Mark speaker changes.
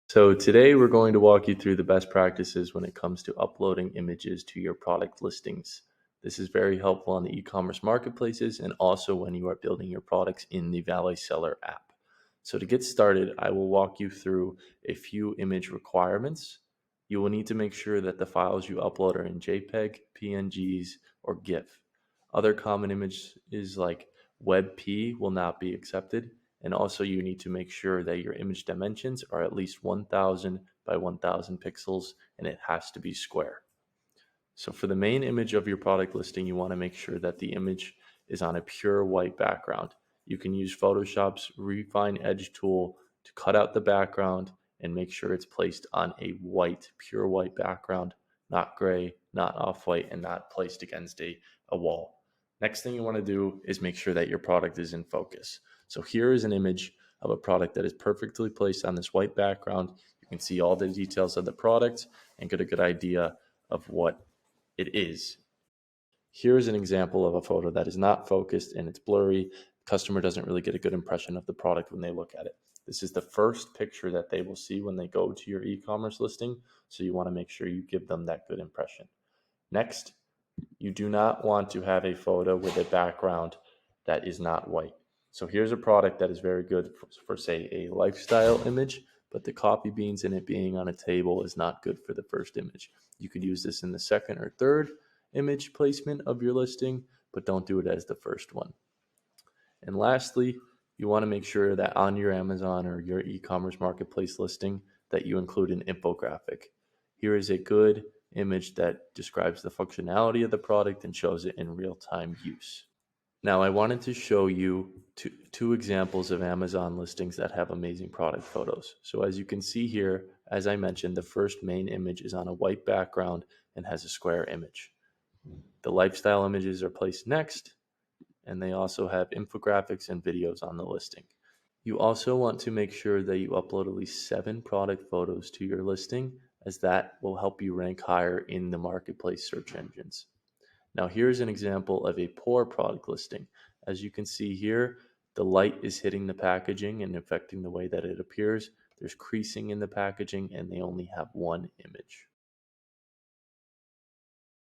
Speaker 1: So today we're going to walk you through the best practices when it comes to uploading images to your product listings. This is very helpful on the e-commerce marketplaces and also when you are building your products in the Valet Seller app. So to get started, I will walk you through a few image requirements. You will need to make sure that the files you upload are in JPEG, PNGs, or GIF. Other common images like WebP will not be accepted. And also you need to make sure that your image dimensions are at least 1000 by 1000 pixels and it has to be square. So for the main image of your product listing, you want to make sure that the image is on a pure white background. You can use Photoshop's Refine Edge tool to cut out the background and make sure it's placed on a white, pure white background, not gray, not off-white, and not placed against a wall. Next thing you want to do is make sure that your product is in focus. So here is an image of a product that is perfectly placed on this white background. You can see all the details of the product and get a good idea of what it is. Here's an example of a photo that is not focused and it's blurry. The customer doesn't really get a good impression of the product when they look at it. This is the first picture that they will see when they go to your e-commerce listing, so you want to make sure you give them that good impression. Next, you do not want to have a photo with a background that is not white. So here's a product that is very good for say, a lifestyle image, but the coffee beans in it being on a table is not good for the first image. You could use this in the second or third image placement of your listing, but don't do it as the first one. And lastly, you want to make sure that on your Amazon or your e-commerce marketplace listing that you include an infographic. Here is a good image that describes the functionality of the product and shows it in real-time use. Now, I wanted to show you two examples of Amazon listings that have amazing product photos. So as you can see here, as I mentioned, the first main image is on a white background and has a square image. The lifestyle images are placed next, and they also have infographics and videos on the listing. You also want to make sure that you upload at least 7 product photos to your listing, as that will help you rank higher in the marketplace search engines. Now here's an example of a poor product listing. As you can see here, the light is hitting the packaging and affecting the way that it appears. There's creasing in the packaging and they only have one image.